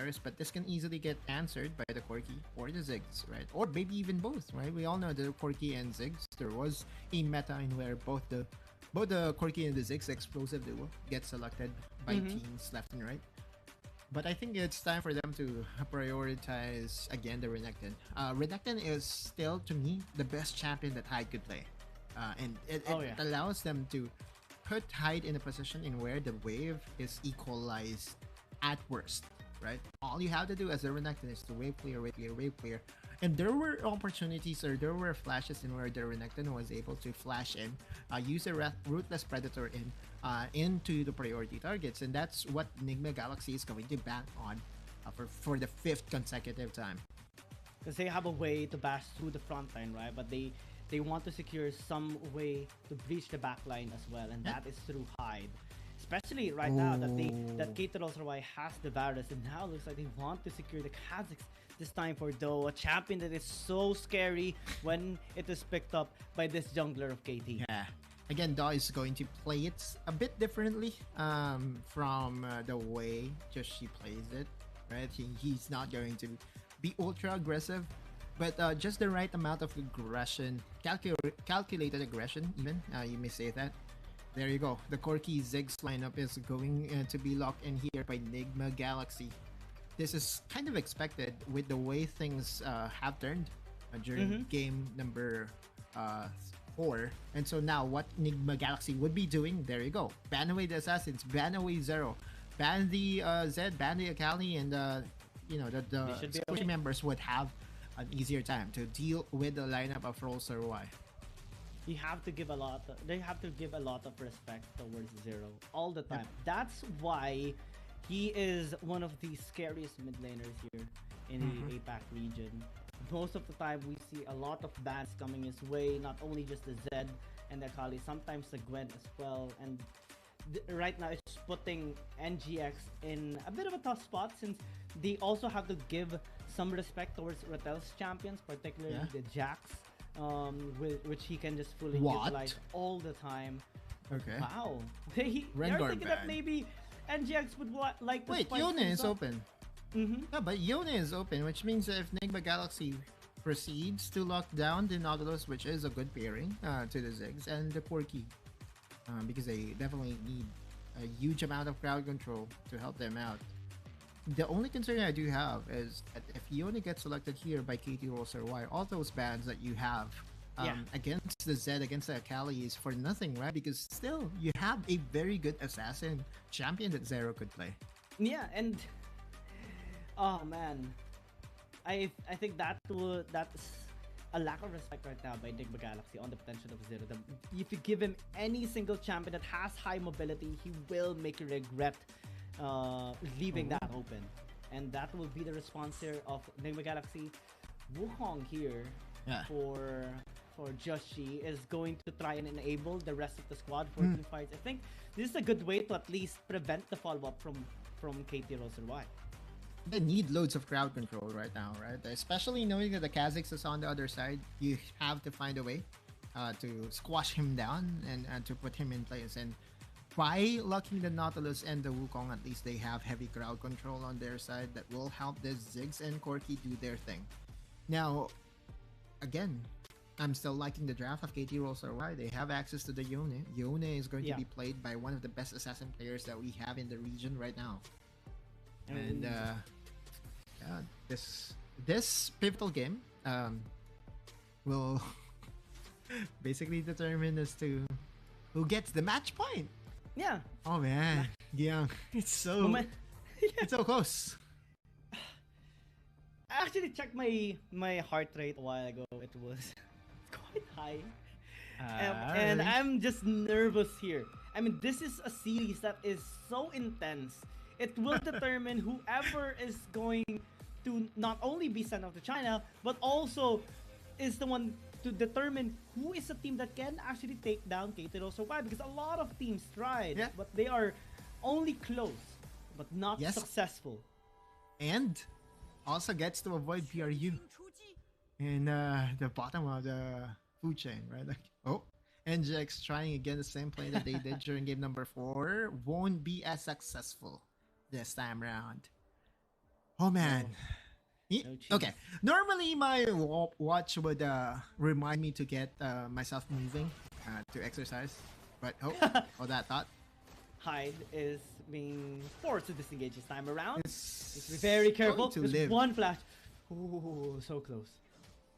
first, but this can easily get answered by the Corki or the Ziggs, right? Or maybe even both, right? We all know the Corki and Ziggs. There was a meta in where both the Corki and the Ziggs explosive duo get selected by teams left and right. But I think it's time for them to prioritize again the Renekton. Renekton is still, to me, the best champion that Hyde could play, and it allows them to put Hyde in a position in where the wave is equalized at worst, right? All you have to do as a Renekton is to wave clear. And there were opportunities, or there were flashes in where the Renekton was able to flash in, use a Ruthless Predator into the priority targets, and that's what Nigma Galaxy is going to bank on for the 5th consecutive time. Because they have a way to bash through the front line, right? But they want to secure some way to breach the back line as well, and that is through Hyde. Especially right now that KT.RY has the Varus, and now it looks like they want to secure the Kazakhs this time for Doe, a champion that is so scary when it is picked up by this jungler of KT. Yeah. Again, Doe is going to play it a bit differently from the way just she plays it, right? He's not going to be ultra aggressive, but just the right amount of aggression, calculated aggression even, you may say that. There you go. The Corki Ziggs lineup is going to be locked in here by Nigma Galaxy. This is kind of expected with the way things have turned during game number 4. And so now what Nigma Galaxy would be doing, there you go. Ban away the Assassins, ban away Zero, ban the Zed, ban the Akali, and the squishy members would have an easier time to deal with the lineup of Rolls-Royce. They have to give a lot of respect towards Zero all the time. That's why he is one of the scariest mid laners here in the APAC region. Most of the time we see a lot of bans coming his way, not only just the Zed and the Akali, sometimes the Gwen as well. And right now it's putting NGX in a bit of a tough spot, since they also have to give some respect towards Ratel's champions, particularly the Jax. Which he can just fully utilize all the time. Okay. Wow. They're thinking that maybe NGX would like to wait, Yone is open. No, but Yone is open, which means that if Nigma Galaxy proceeds to lock down the Nautilus, which is a good pairing to the Ziggs and the Corki, because they definitely need a huge amount of crowd control to help them out. The only concern I do have is that if Yone gets selected here by KT.RY, all those bans that you have against the Zed, against the Akali is for nothing, right? Because still, you have a very good assassin champion that Zero could play. Yeah, and oh man, I think that's a lack of respect right now by Nigma Galaxy on the potential of Zero. If you give him any single champion that has high mobility, he will make you regret leaving that open, and that will be the response here of Nigma Galaxy. Wukong here for Joshi is going to try and enable the rest of the squad for team fights. I think this is a good way to at least prevent the follow-up from KT.RY. They need loads of crowd control right now, right? Especially knowing that the Kazakhs is on the other side, you have to find a way to squash him down and to put him in place. And by locking the Nautilus and the Wukong, at least they have heavy crowd control on their side that will help the Ziggs and Corki do their thing. Now, again, I'm still liking the draft of KT.RY. They have access to the Yone. Yone is going to be played by one of the best assassin players that we have in the region right now. And this pivotal game will basically determine as to who gets the match point. Yeah. Oh man, yeah, it's so close. I actually checked my heart rate a while ago. It was quite high, and I'm just nervous here. I mean, this is a series that is so intense. It will determine whoever is going to not only be sent off to China, but also is the one to determine who is a team that can actually take down KT.RY, because a lot of teams tried, but they are only close, but not successful. And also gets to avoid PRU in the bottom of the food chain, right? Like, NGX trying again the same play that they did during game number 4 won't be as successful this time around. Oh man. No cheese. Okay. Normally, my watch would remind me to get myself moving to exercise. But that thought. Hyde is being forced to disengage this time around. It's Just be very careful. going to There's live. one flash. Ooh, so close.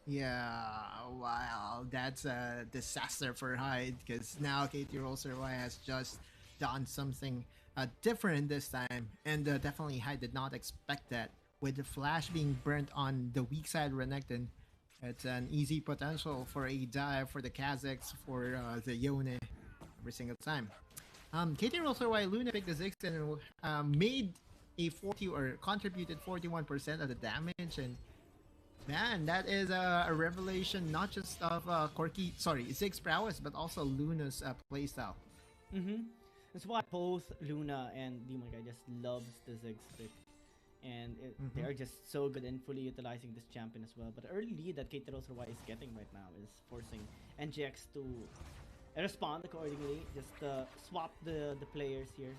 Yeah, wow, that's a disaster for Hyde because now KT.RY has just done something different this time, and definitely Hyde did not expect that. With the flash being burnt on the weak side Renekton, it's an easy potential for a dive for the Kazakhs, for the Yone every single time. KT.RY Luna picked the Ziggs and made a 40 or contributed 41% of the damage, and man, that is a revelation not just of Ziggs prowess, but also Luna's playstyle. That's why both Luna and Demon Guy just loves the Ziggs pick. And they're just so good in fully utilizing this champion as well. But the early lead that KT.RY is getting right now is forcing NGX to respond accordingly. Just swap the players here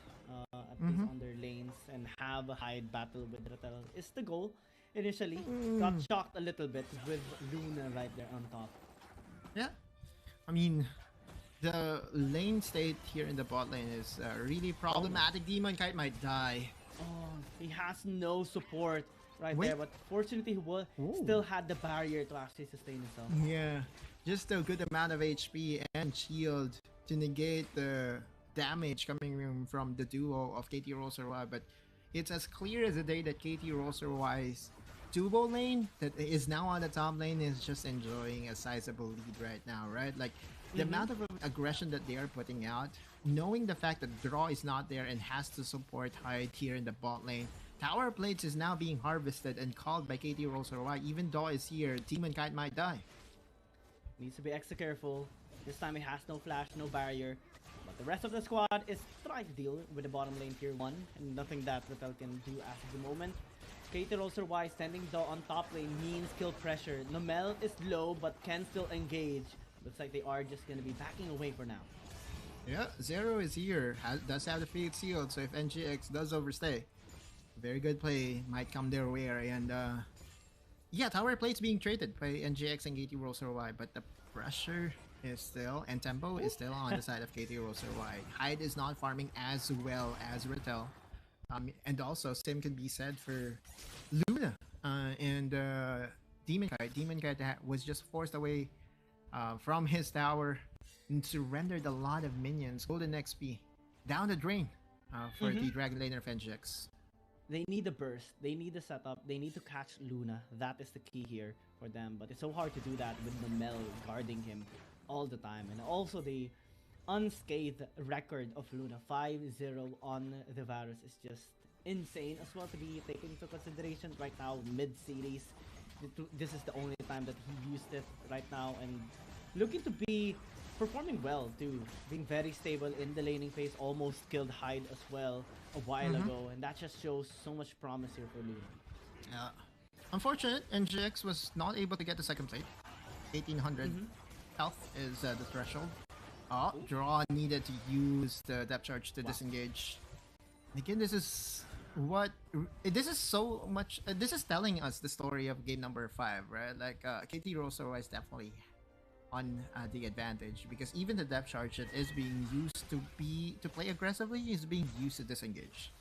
at least on their lanes and have a Hyde battle with Ratel is the goal. Initially, got shocked a little bit with Luna right there on top. Yeah, I mean, the lane state here in the bot lane is really problematic. Demon Kite might die. Oh, he has no support there, but fortunately he still had the barrier to actually sustain himself. Yeah, just a good amount of HP and shield to negate the damage coming from the duo of KT.RY, but it's as clear as the day that KT.RY's duo lane that is now on the top lane is just enjoying a sizable lead right now, right? Like the amount of aggression that they are putting out, knowing the fact that Draw is not there and has to support Hyde here in the bot lane. Tower plates is now being harvested and called by KT.RY. Even though is here, Demon Kite might die. Needs to be extra careful. This time he has no flash, no barrier. But the rest of the squad is trying to deal with the bottom lane tier 1 and nothing that Ratel can do at the moment. KT.RY standing though on top lane means kill pressure. Nomel is low but can still engage. Looks like they are just going to be backing away for now. Yeah, Zero is here. Does have the Fate Shield, so if NGX does overstay, very good play might come their way. And yeah, tower plates being traded by NGX and KT.RY, but the pressure is still, and tempo is still on the side of KT.RY. Hyde is not farming as well as Ratel. And also, same can be said for Luna and Demon Kite. Demon Kite was just forced away from his tower and surrendered a lot of minions. Golden XP down the drain for the Dragon Laner of NGX. They need the burst. They need the setup. They need to catch Luna. That is the key here for them. But it's so hard to do that with Nomel guarding him all the time. And also the unscathed record of Luna. 5-0 on the Varus is just insane as well to be taken into consideration right now mid-series. This is the only time that he used it right now, and looking to be performing well too, being very stable in the laning phase. Almost killed Hyde as well a while ago, and that just shows so much promise here for Luna. Yeah, unfortunate, NGX was not able to get the second plate. 1800 health is the threshold. Draw needed to use the depth charge to disengage. Again, this is so much. This is telling us the story of game number 5, right? Like KT.RY is definitely on the advantage because even the depth charge that is being used to play aggressively is being used to disengage.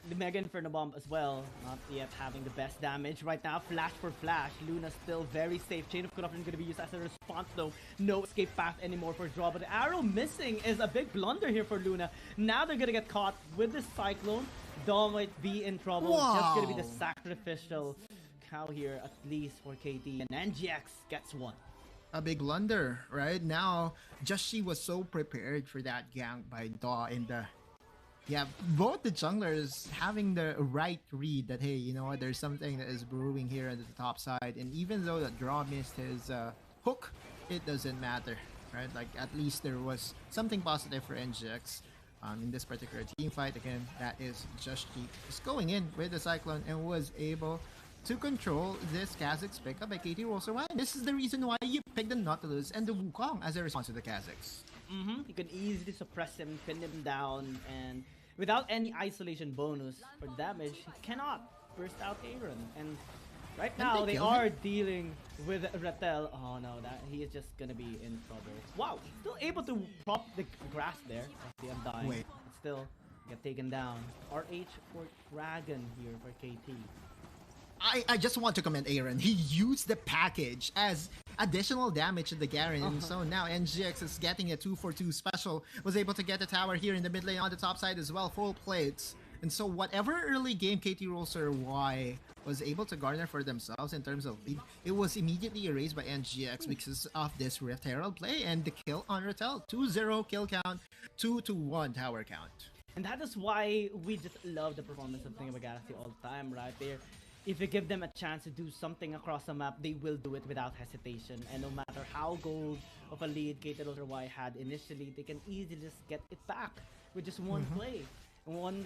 The Mega Inferno Bomb as well, not yet having the best damage right now. Flash for flash. Luna still very safe. Chain of Corruption going to be used as a response though. No escape path anymore for Draw, but the arrow missing is a big blunder here for Luna. Now they're going to get caught with the Cyclone. Daw might be in trouble. Wow. Just going to be the sacrificial cow here, at least for KT. And NGX gets one. A big blunder, right? Now, Joshi was so prepared for that gank by Daw in the... Yeah, both the junglers having the right read that, hey, you know what, there's something that is brewing here at the top side. And even though the Draw missed his hook, it doesn't matter, right? Like, at least there was something positive for NGX in this particular team fight. Again, that is Joshi just going in with the Cyclone and was able to control this Kazakhs pickup by KT.RY. This is the reason why you picked the Nautilus and the Wukong as a response to the Kazakhs. You can easily suppress him, pin him down, and without any isolation bonus or damage, he cannot burst out Aaron. And right now they are dealing with Rattel. Oh no, that he is just gonna be in trouble. Wow, still able to prop the grass there as the Undying. Wait. But still get taken down. RH for Dragon here for KT. I just want to comment Aaron. He used the package as additional damage to the Garen. And so now NGX is getting a 2-for-2 special. Was able to get the tower here in the mid lane on the top side as well. Full plates. And so whatever early game KT.RY was able to garner for themselves in terms of lead, it was immediately erased by NGX because of this Rift Herald play and the kill on Rattel. 2-0 kill count, 2-1 tower count. And that is why we just love the performance of Nigma Galaxy all the time, right there. If you give them a chance to do something across the map, they will do it without hesitation. And no matter how gold of a lead KT.RY had initially, they can easily just get it back with just one play. One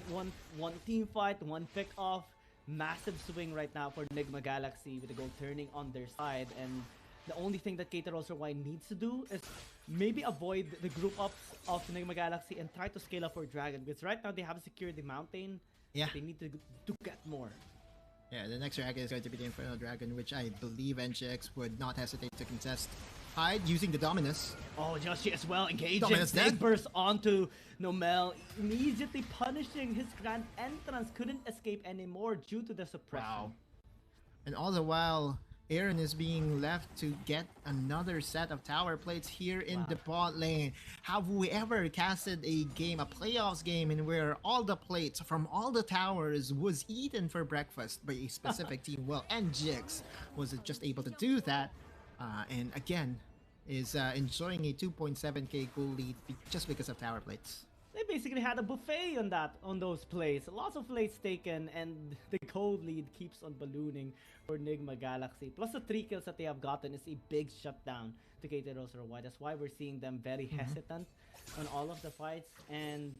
team fight, one pick off. Massive swing right now for Nigma Galaxy with the goal turning on their side. And the only thing that KT.RY needs to do is maybe avoid the group ups of Nigma Galaxy and try to scale up for Dragon. Because right now they have secured the mountain. Yeah. They need to get more. Yeah, the next dragon is going to be the Infernal Dragon, which I believe NGX would not hesitate to contest. Hyde using the Dominus. Oh, Joshi as well engaging. Dominus Big dead. burst onto Nomel, immediately punishing his grand entrance. Couldn't escape anymore due to the suppression. Wow. And all the while, Aaron is being left to get another set of tower plates here in the bot lane. Have we ever casted a game, a playoffs game, in where all the plates from all the towers was eaten for breakfast by a specific team? Well, NGX was just able to do that. And again, is enjoying a 2.7k goal lead just because of tower plates. They basically had a buffet on those plays. Lots of plays taken, and the gold lead keeps on ballooning for Nigma Galaxy. Plus the 3 kills that they have gotten is a big shutdown to KT.RY. That's why we're seeing them very hesitant on all of the fights. And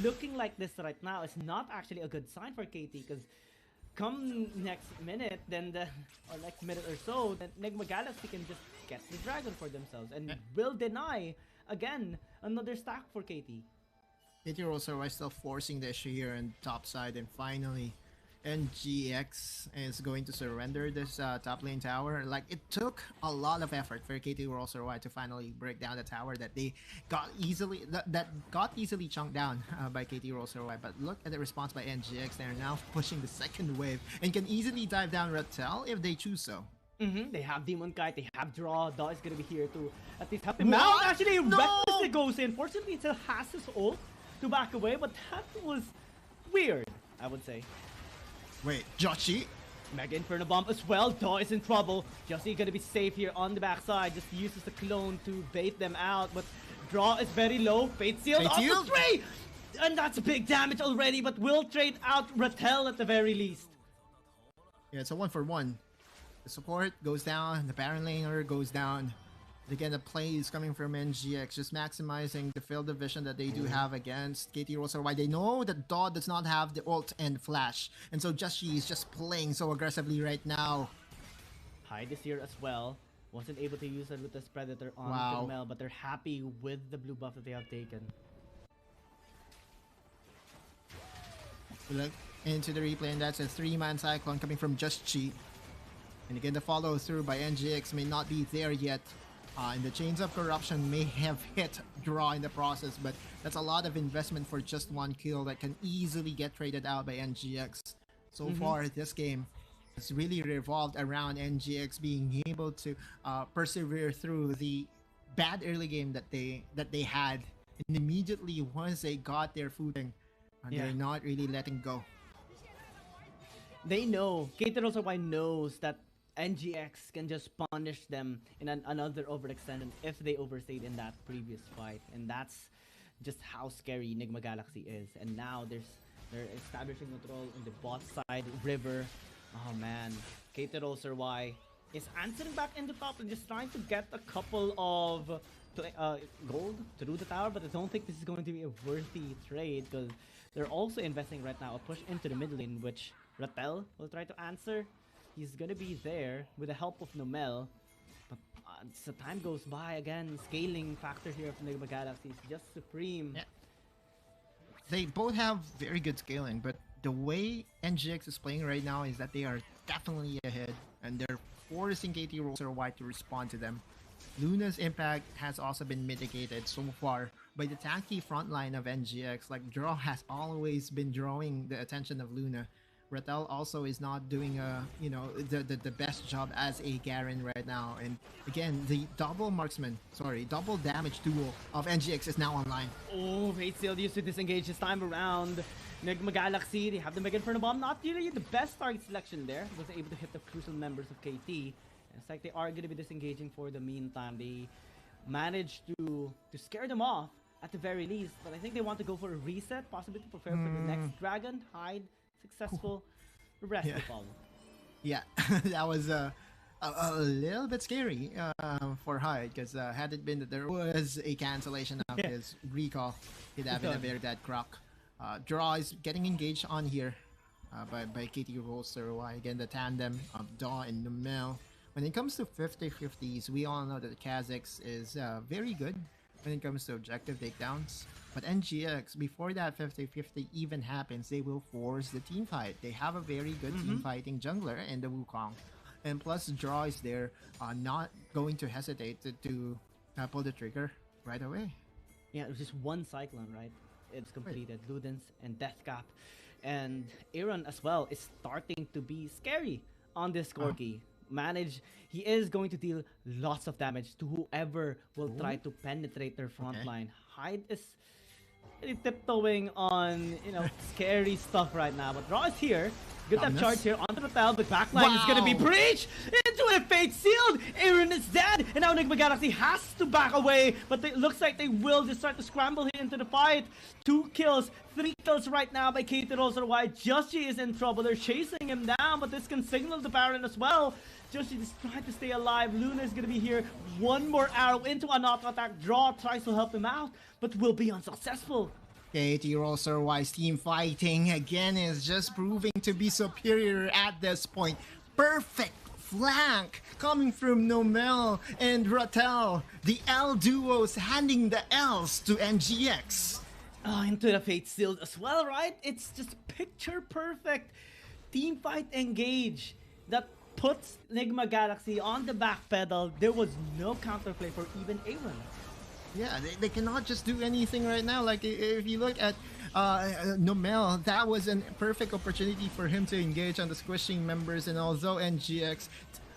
looking like this right now is not actually a good sign for KT, because come next minute, or next minute or so, then Nigma Galaxy can just get the dragon for themselves and will deny again another stack for KT. KT.RY still forcing the issue here on top side, and finally NGX is going to surrender this top lane tower. Like, it took a lot of effort for KT.RY to finally break down the tower that they got easily got easily chunked down by KT.RY. But look at the response by NGX. They're now pushing the second wave and can easily dive down Rattel if they choose so. They have Demon Kite, they have Draw. Daw is gonna be here to at least help him out. Actually, recklessly goes in. Fortunately, it still has his ult to back away, but that was weird, I would say. Wait, Joshi? Mega Inferno Bomb as well. Daw is in trouble. Joshi gonna be safe here on the backside. Just uses the clone to bait them out, but Draw is very low. Fate Sealed off the 3! And that's big damage already, but will trade out Rattel at the very least. Yeah, it's a 1-for-1. The support goes down, the Baron laner goes down. Again, the play is coming from NGX, just maximizing the field of vision that they do have against KT.RY. They know that Daw does not have the ult and flash, and so Joshi is just playing so aggressively right now. Hyde is here as well. Wasn't able to use a Ruthless Predator on Mel, but they're happy with the blue buff that they have taken. Look into the replay, and that's a 3-man cyclone coming from Just Chi. And again, the follow through by NGX may not be there yet. And the Chains of Corruption may have hit Draw in the process, but that's a lot of investment for just one kill that can easily get traded out by NGX. So far, this game has really revolved around NGX being able to persevere through the bad early game that they had, and immediately once they got their footing, they're not really letting go. They know, KT.RY knows that NGX can just punish them in another overextension if they overstayed in that previous fight, and that's just how scary Nigma Galaxy is. And now they're establishing control on the bot side, River. Oh man, KT.RY is answering back in the top and just trying to get a couple of gold through the tower, but I don't think this is going to be a worthy trade, because they're also investing right now a push into the mid lane, which Rattel will try to answer. He's gonna be there with the help of Nomel, but as the time goes by, again, scaling factor here of Nigma Galaxy is just supreme. Yeah. they both have very good scaling, but the way NGX is playing right now is that they are definitely ahead, and they're forcing KT.RY to respond to them. Luna's impact has also been mitigated so far by the tanky front line of NGX. Like, Draw has always been drawing the attention of Luna. Ratel also is not doing the best job as a Garen right now. And again, the double damage duo of NGX is now online. Oh, Fate Seal used to disengage this time around. Nigma Galaxy, they have the Mega Inferno Bomb. Not really the best target selection there. Was able to hit the crucial members of KT. It's like they are going to be disengaging for the meantime. They managed to scare them off at the very least. But I think they want to go for a reset, possibly to prepare for the next dragon. Hyde, successful. The rest will follow. Yeah, that was a little bit scary for Hyde, because had it been that there was a cancellation of his recall, he'd have been a very bad croc. Draw is getting engaged on here by KT.RY. Again, the tandem of Daw and Numel. When it comes to 50-50s, we all know that Kha'Zix is very good when it comes to objective takedowns. But NGX, before that 50-50 even happens, they will force the team fight. They have a very good team fighting jungler in the Wukong. And plus, Draw is there, not going to hesitate to pull the trigger right away. Yeah, it was just one Cyclone, right? It's completed. Right. Ludens and Deathcap. And Aaron as well is starting to be scary on this Corki. He is going to deal lots of damage to whoever will try to penetrate their front line. Hyde is really tiptoeing on, scary stuff right now. But Raw is here. Good that charge here onto the tile. The backline is going to be breached into a Fate Sealed. Aaron is dead. And now Enigma Galaxy has to back away. But it looks like they will just start to scramble here into the fight. 2 kills, 3 kills right now by KT.RY. Joshi is in trouble. They're chasing him down. But this can signal the Baron as well. Joshi is trying to stay alive. Luna is going to be here. One more arrow into an auto attack. Draw tries to help him out, but will be unsuccessful. KT.RY's team fighting again is just proving to be superior at this point. Perfect flank coming from Nomel and Ratel. The L duos handing the L's to NGX. Into the Fate Sealed as well, right? It's just picture perfect. Team fight engage that puts Enigma Galaxy on the back pedal. There was no counterplay for even Aaron. Yeah, they cannot just do anything right now. Like, if you look at Nomel, that was a perfect opportunity for him to engage on the squishing members. And although NGX,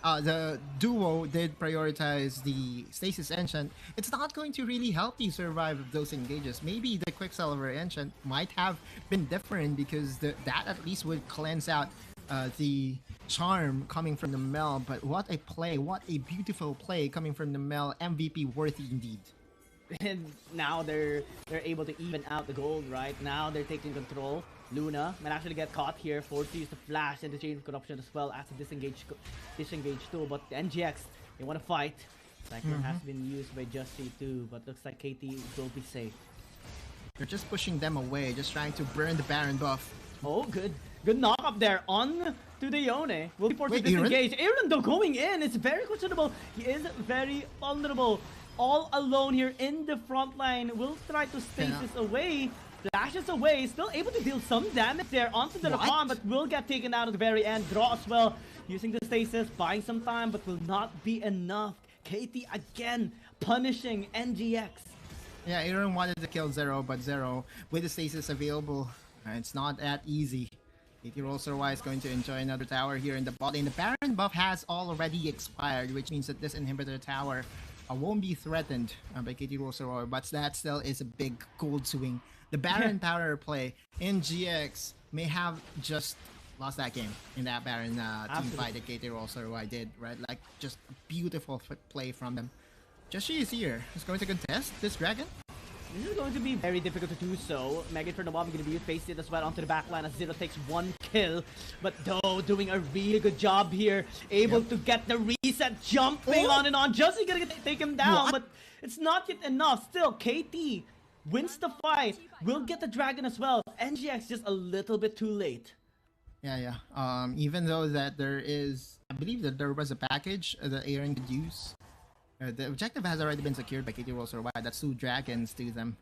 the duo did prioritize the Stasis Enchant, it's not going to really help you survive those engages. Maybe the Quicksilver Enchant might have been different, because that at least would cleanse out the charm coming from Nomel. But what a play, what a beautiful play coming from Nomel. MVP worthy indeed. And now they're able to even out the gold, right? Now they're taking control. Luna might actually get caught here, forced to use the flash and the chain of corruption as well as a disengage too. But the NGX, they want to fight. Cyclone has been used by Justy too, but looks like KT will be safe. They're just pushing them away, just trying to burn the Baron buff. Oh, good knock up there on to the Yone. Will be forced to disengage. Aaron though going in, it's very questionable. He is very vulnerable. All alone here in the front line. Will try to stasis away. Flashes away. Still able to deal some damage there onto the Rakan, but will get taken out at the very end. Draw as well. Using the stasis, buying some time, but will not be enough. KT again punishing NGX. Yeah, Aaron wanted to kill Zero, but Zero, with the stasis available, it's not that easy. KT.RY is going to enjoy another tower here in the bot lane. The Baron buff has already expired, which means that this inhibitor tower won't be threatened by KT.RY, but that still is a big gold swing. The Baron power play, NGX may have just lost that game in that Baron team fight that KT.RY did, right? Like, just beautiful play from them. Joshi is here. He's going to contest this dragon. This is going to be very difficult to do so. Mega Inferno Bomb going to be pasted as well onto the backline as Zero takes 1 kill. But though doing a really good job here. Able to get the reset, jumping on and on. Justy gonna take him down, but it's not yet enough. Still, KT wins the fight. Will get the dragon as well. NGX just a little bit too late. Yeah. Even though that there is, I believe that there was a package that Aaron could use. The objective has already been secured by KT.RY. That's 2 dragons to them.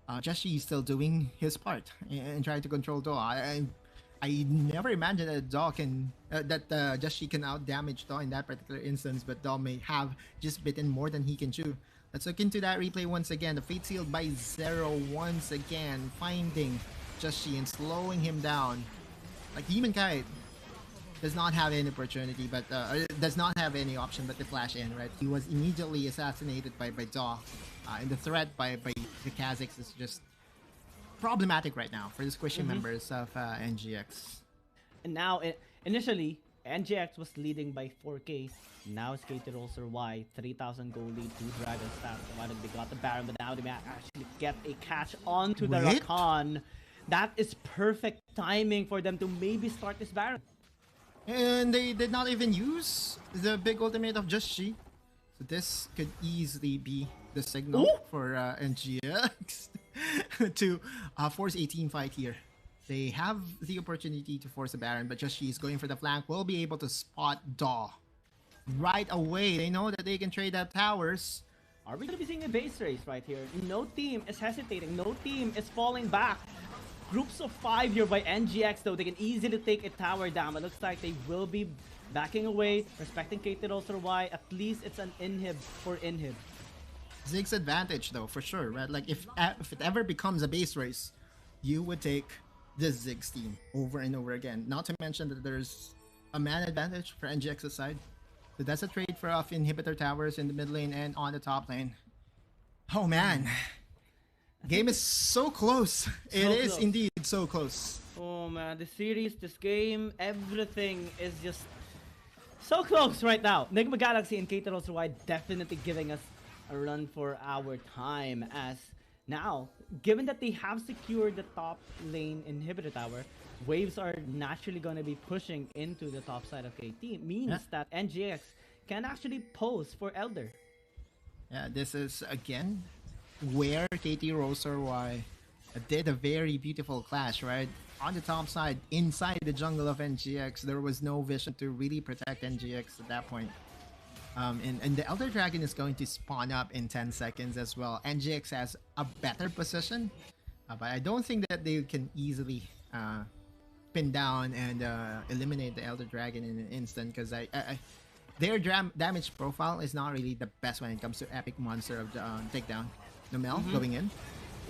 Jeshi is still doing his part and trying to control Daw. I never imagined that Daw can Jeshi can out damage Daw in that particular instance, but Daw may have just bitten more than he can chew. Let's look into that replay once again. The fate sealed by Zero once again, finding Jeshi and slowing him down. Like Demon Kite does not have any opportunity, but does not have any option but to flash in, right? He was immediately assassinated by Daw. And the threat by the Kazakhs is just problematic right now for the squishy members of NGX. And now, initially, NGX was leading by 4K. Now it's KT.RY, 3,000 gold lead, 2 Dragon stats. Provided they got the Baron, but now they may actually get a catch onto the Rakan. That is perfect timing for them to maybe start this Baron. And they did not even use the big ultimate of Just She. So this could easily be the signal for NGX to force a team fight here. They have the opportunity to force a Baron, but Just She is going for the flank. Will be able to spot Daw right away. They know that they can trade out towers. Are we going to be seeing a base race right here? No team is hesitating. No team is falling back. Groups of 5 here by NGX, though. They can easily take a tower down. It looks like they will be backing away, respecting KT.RY. At least it's an inhib for inhib. Zig's advantage, though, for sure, right? Like, if it ever becomes a base race, you would take this Zig's team over and over again. Not to mention that there's a man advantage for NGX's side. So that's a trade for off inhibitor towers in the mid lane and on the top lane. Oh, man. Game is so close. It is indeed so close. Oh man, the series, this game, everything is just so close right now. Nigma Galaxy and KT.RY definitely giving us a run for our time, as now, given that they have secured the top lane inhibitor tower, waves are naturally going to be pushing into the top side of KT. Means that NGX can actually pose for Elder. Yeah, this is again where KT.RY did a very beautiful clash, right? On the top side, inside the jungle of NGX, there was no vision to really protect NGX at that point. And the Elder Dragon is going to spawn up in 10 seconds as well. NGX has a better position, but I don't think that they can easily pin down and eliminate the Elder Dragon in an instant, because their damage profile is not really the best when it comes to epic monster of the takedown. Nomel going in.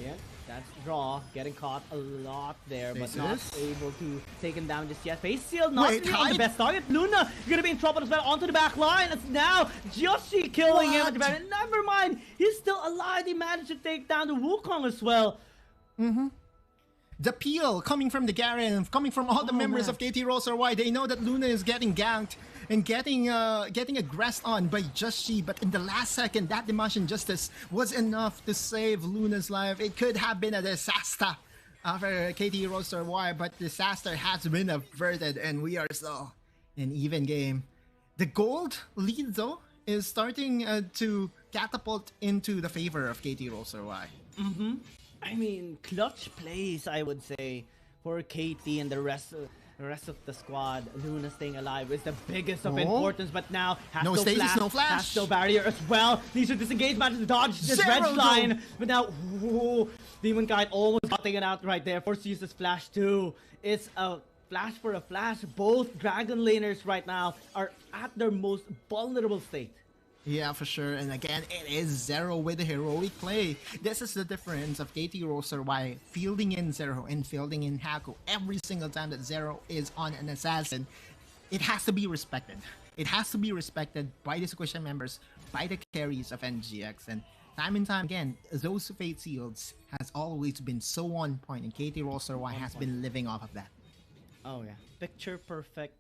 Yeah, that's draw. Getting caught a lot there, but not able to take him down just yet. Face Seal not really on the best target. Luna gonna be in trouble as well onto the back line. It's now Joshi killing him. Never mind, he's still alive. He managed to take down the Wukong as well. The peel coming from the Garen, coming from all the members of KT.RY. They know that Luna is getting ganked and getting aggressed on by Just She, but in the last second, that Dimension Justice was enough to save Luna's life. It could have been a disaster for KT.RY, but disaster has been averted, and we are still in even game. The gold lead, though, is starting to catapult into the favor of KT.RY. I mean, clutch plays, I would say, for KT and the rest of the squad. Luna staying alive is the biggest of importance, but now has no flash, has no barrier as well. Needs to disengage, managed to dodge this red line, but now Demon Kite almost got taken out right there. Forced to use this flash too. It's a flash for a flash. Both dragon laners right now are at their most vulnerable state. Yeah, for sure. And again, it is Zero with the heroic play. This is the difference of KT.RY fielding in Zero and fielding in Haku. Every single time that Zero is on an assassin, it has to be respected. It has to be respected by the Squisha members, by the carries of NGX. And time and time again, those fate seals has always been so on point, and KT.RY has been living off of that. Oh yeah, picture perfect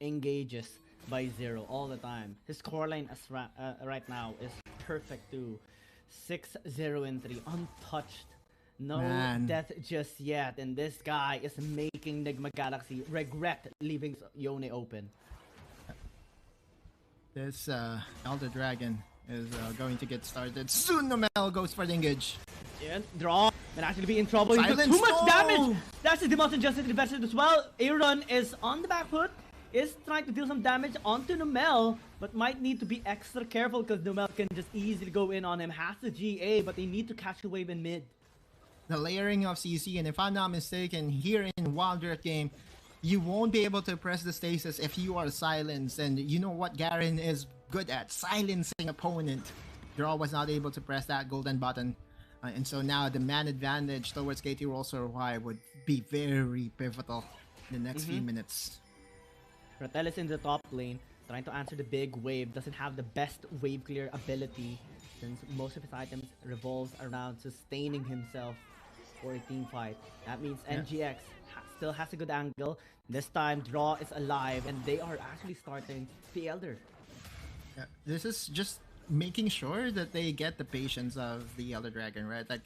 engages by Zero all the time. His scoreline right now is perfect too. 6-0-3, untouched. No death just yet, and this guy is making Nigma Galaxy regret leaving Yone open. This Elder Dragon is going to get started. Soon Nomel goes for the engage. Yeah, draw and actually be in trouble. He took too much damage. That's the Demonstration Justice invested as well. Aaron is on the back foot. Is trying to deal some damage onto Nomel, but might need to be extra careful because Nomel can just easily go in on him. Has the GA, but they need to catch the wave in mid. the layering of CC, and if I'm not mistaken, here in Wild Rift game, you won't be able to press the stasis if you are silenced, and you know what Garen is good at, silencing opponent. Draw was not able to press that golden button, and so now the man advantage towards KT.RY would be very pivotal in the next few minutes. Ratel is in the top lane, trying to answer the big wave, doesn't have the best wave clear ability since most of his items revolves around sustaining himself for a team fight. That means NGX still has a good angle. This time, Draw is alive, and they are actually starting the Elder. Yeah, this is just making sure that they get the patience of the Elder Dragon, right? Like,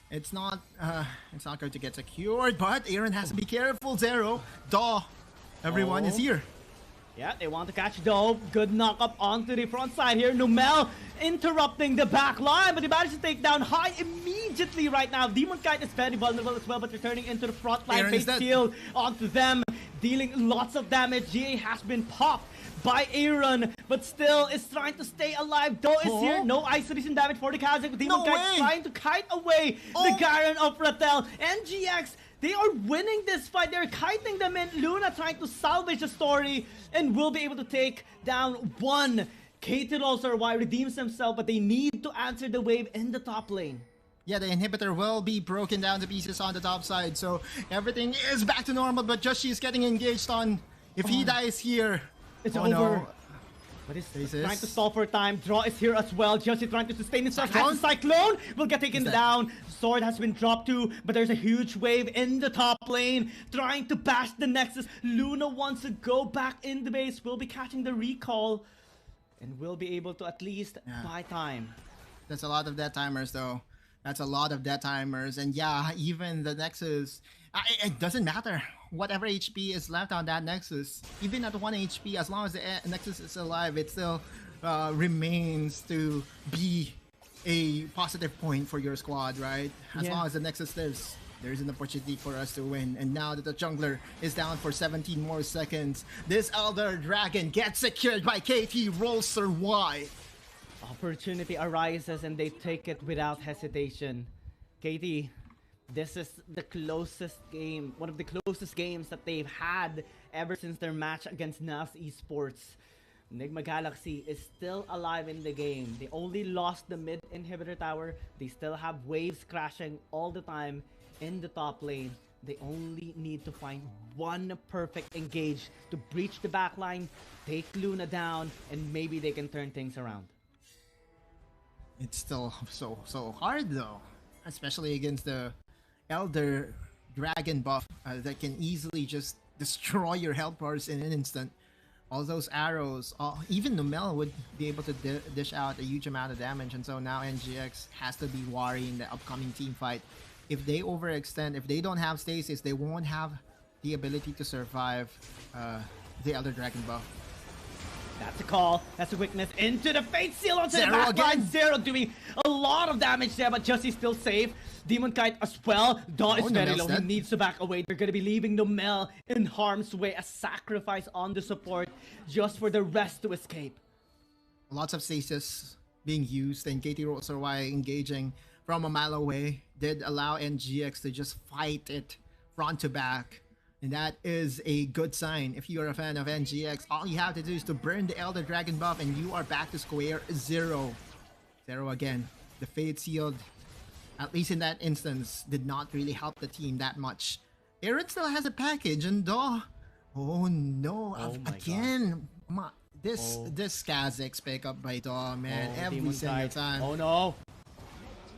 it's not going to get secured, but Aaron has to be careful. Zero, Daw, everyone is here. Yeah, they want to catch Dope. Good knock up onto the front side here. Numel interrupting the back line, but he managed to take down High immediately right now. Demon Kite is very vulnerable as well, but returning into the front line. Face shield onto them, dealing lots of damage. GA has been popped by Aaron, but still is trying to stay alive. Do is here. No isolation damage for the Kazakh. Demon Kite trying to kite away the Garen of Ratel. NGX, they are winning this fight. They're kiting them in. Luna trying to salvage the story and will be able to take down one. KT.RY redeems himself, but they need to answer the wave in the top lane. Yeah, the inhibitor will be broken down to pieces on the top side, so everything is back to normal, but Joshi is getting engaged on. If he dies here, it's over. No. But he's trying to stall for time. Draw is here as well. Joshi trying to sustain himself. Cyclone will get taken down. Sword has been dropped too, but there's a huge wave in the top lane. Trying to bash the Nexus. Luna wants to go back in the base. Will be catching the recall. And will be able to at least buy time. That's a lot of dead timers though. That's a lot of dead timers. And yeah, even the Nexus, it doesn't matter. Whatever HP is left on that Nexus, even at 1 HP, as long as the Nexus is alive, it still remains to be a positive point for your squad, right? As long as the Nexus lives, there is an opportunity for us to win. And now that the jungler is down for 17 more seconds, this Elder Dragon gets secured by KT.RY. Opportunity arises and they take it without hesitation. KT, this is the closest game, one of the closest games that they've had ever since their match against NAS eSports. Enigma Galaxy is still alive in the game. They only lost the mid inhibitor tower. They still have waves crashing all the time in the top lane. They only need to find one perfect engage to breach the backline, take Luna down, and maybe they can turn things around. It's still so hard though, especially against the Elder Dragon buff that can easily just destroy your health bars in an instant. All those arrows, even Numel would be able to dish out a huge amount of damage, and so now NGX has to be wary in the upcoming team fight. If they overextend, if they don't have stasis, they won't have the ability to survive the Elder Dragon buff. That's a call. That's a weakness into the Fate Seal onto the backline. Zero doing a lot of damage there, but Jussie still safe. Demon Kite as well. Daw is very low. He needs to back away. They're going to be leaving Numel in harm's way. A sacrifice on the support just for the rest to escape. Lots of stasis being used, and KT.RY engaging from a mile away did allow NGX to just fight it front to back. And that is a good sign. If you are a fan of NGX, all you have to do is to burn the Elder Dragon buff and you are back to square zero. Zero again. The Fate Sealed, at least in that instance, did not really help the team that much. Aaron still has a package, and Daw, oh no, again. This Kazakh's pick up by Daw, man, every single time. Oh no.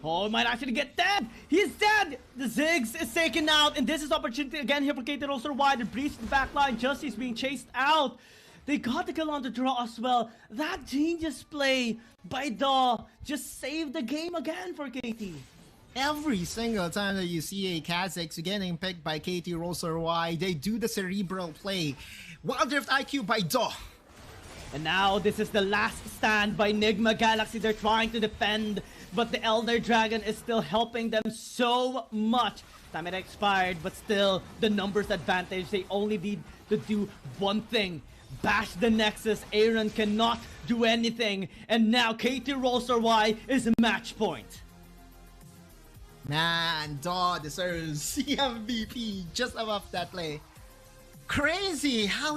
Oh, he might actually get dead! He's dead! The Ziggs is taken out, and this is opportunity again here for KT.RY to breach the backline. Justice being chased out. They got the kill on the draw as well. That genius play by Daw just saved the game again for KT. Every single time that you see a Kazakh's getting picked by KT.RY, they do the cerebral play. Wild Rift IQ by Daw. And now this is the last stand by Enigma Galaxy. They're trying to defend, but the Elder Dragon is still helping them so much. Time it expired, but still the numbers advantage. They only need to do one thing. Bash the Nexus. Aaron cannot do anything. And now KT.RY is match point. Man, Daw deserves MVP just above that play. Crazy how